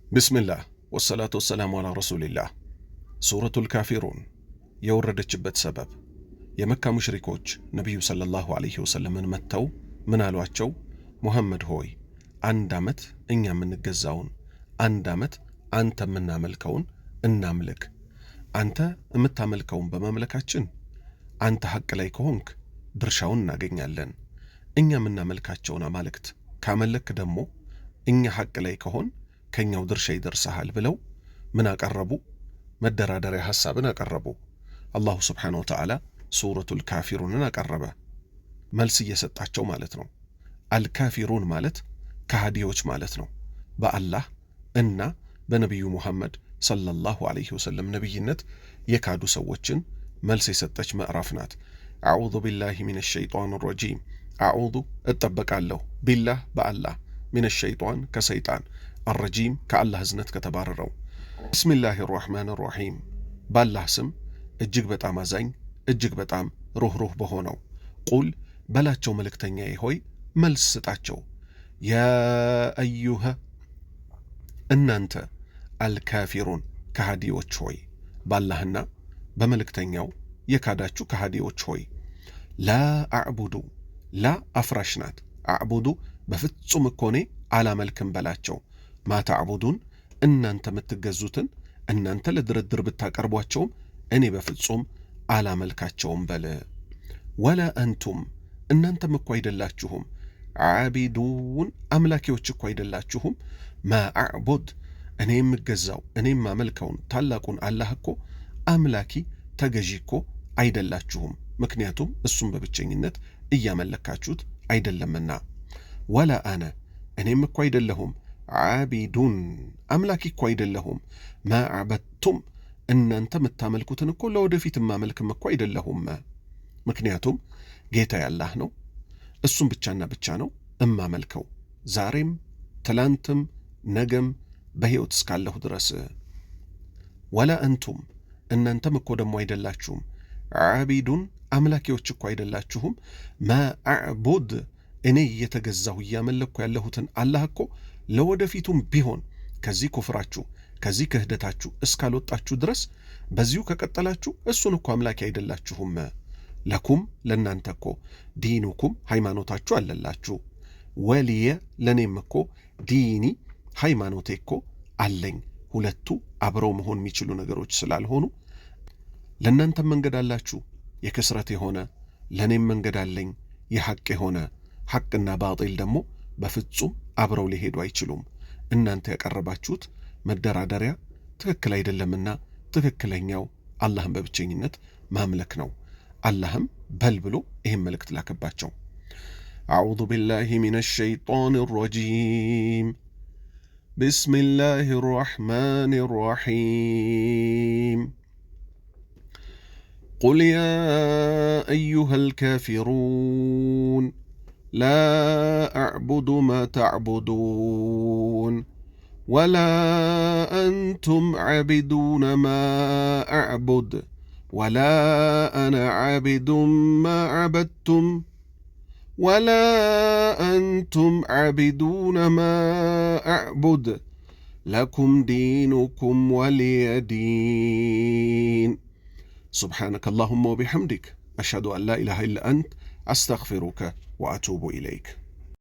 ቢስሚላህ ወሰላቱ ወሰላሙ አላ ረሱሊላህ። ሱረቱል ካፊሩን የወረደችበት ሰበብ የመካ ሙሽሪኮች ነቢዩ ሰለላሁ ዐለይሂ ወሰለምን መጥተው ምን አሏቸው? ሙሐመድ ሆይ አንድ ዓመት እኛ የምንገዛውን፣ አንድ ዓመት አንተ የምናመልከውን እናምልክ። አንተ የምታመልከውን በማምለካችን አንተ ሐቅ ላይ ከሆንክ ድርሻውን እናገኛለን። እኛ የምናመልካቸውን አማልክት ካመለክ ደግሞ እኛ ሐቅ ላይ ከሆን ከኛው ድርሻ ይደርሰሃል ብለው ምን አቀረቡ? መደራደሪያ ሐሳብን አቀረቡ። አላሁ ስብሓነሁ ወተዓላ ሱረቱል ካፊሩንን አቀረበ። መልስ እየሰጣቸው ማለት ነው። አልካፊሩን ማለት ከሃዲዎች ማለት ነው። በአላህ እና በነቢዩ ሙሐመድ ሰለላሁ ዐለይሂ ወሰለም ነቢይነት የካዱ ሰዎችን መልስ የሰጠች ምዕራፍ ናት። አዑዙ ቢላሂ ሚነ ሸይጧን ረጂም። አዑዙ እጠበቃለሁ፣ ቢላህ በአላህ፣ ሚነ ሸይጧን ከሰይጣን፣ አረጂም ከአላህ እዝነት ከተባረረው። ብስሚላህ ራሕማን ራሒም ባላህ ስም እጅግ በጣም አዛኝ እጅግ በጣም ሩኅሩህ በሆነው። ቁል በላቸው መልእክተኛዬ ሆይ መልስ ስጣቸው። ያ አዩሃ እናንተ አልካፊሩን ከሃዲዎች ሆይ፣ ባላህና በመልእክተኛው የካዳችሁ ከሃዲዎች ሆይ። ላ አዕቡዱ ላ አፍራሽ ናት። አዕቡዱ በፍጹም እኮኔ አላመልክም በላቸው። ማ ተዕቡዱን እናንተ የምትገዙትን እናንተ ለድርድር ብታቀርቧቸውም እኔ በፍጹም አላመልካቸውም በል። ወላ አንቱም እናንተም እኮ አይደላችሁም፣ ዓቢዱን አምላኪዎች እኮ አይደላችሁም። ማ አዕቡድ እኔ የምገዛው እኔ የማመልከውን ታላቁን አላህ እኮ አምላኪ ተገዢ እኮ አይደላችሁም። ምክንያቱም እሱም በብቸኝነት እያመለካችሁት አይደለምና። ወላ አነ እኔም እኮ አይደለሁም ዓቢዱን አምላኪ እኮ አይደለሁም። ማ አዕበድቱም እናንተ የምታመልኩትን እኮ ለወደፊት የማመልክም እኮ አይደለሁም። ምክንያቱም ጌታ ያላህ ነው፣ እሱም ብቻና ብቻ ነው እማመልከው፣ ዛሬም ትላንትም ነገም በሕይወት እስካለሁ ድረስ። ወላ አንቱም እናንተም እኮ ደግሞ አይደላችሁም ዓቢዱን አምላኪዎች እኮ አይደላችሁም። ማ አዕቡድ እኔ እየተገዛሁ እያመለኩ ያለሁትን አላህ እኮ ለወደፊቱም ቢሆን ከዚህ ኩፍራችሁ ከዚህ ክህደታችሁ እስካልወጣችሁ ድረስ በዚሁ ከቀጠላችሁ እሱን እኮ አምላኪ አይደላችሁም። ለኩም ለእናንተ እኮ ዲኑኩም ሃይማኖታችሁ አለላችሁ። ወልየ ለእኔም እኮ ዲኒ ሃይማኖቴ እኮ አለኝ። ሁለቱ አብረው መሆን የሚችሉ ነገሮች ስላልሆኑ ለእናንተም መንገድ አላችሁ የክስረት የሆነ፣ ለእኔም መንገድ አለኝ የሐቅ የሆነ። ሐቅና ባጢል ደግሞ በፍጹም አብረው ሊሄዱ አይችሉም። እናንተ ያቀረባችሁት መደራደሪያ ትክክል አይደለምና ትክክለኛው አላህን በብቸኝነት ማምለክ ነው። አላህም በል ብሎ ይህም መልእክት ላከባቸው። አዑዙ ቢላሂ ሚነ ሸይጣን ረጂም ቢስሚላሂ ራሕማን ራሒም ቁል ያ አዩሃ አልካፊሩን لا أعبد ما تعبدون ولا أنتم عابدون ما أعبد ولا أنا عابد ما عبدتم ولا أنتم عابدون ما أعبد لكم دينكم ولي دين. سبحانك اللهم وبحمدك أشهد أن لا إله إلا أنت أستغفرك وأتوب إليك.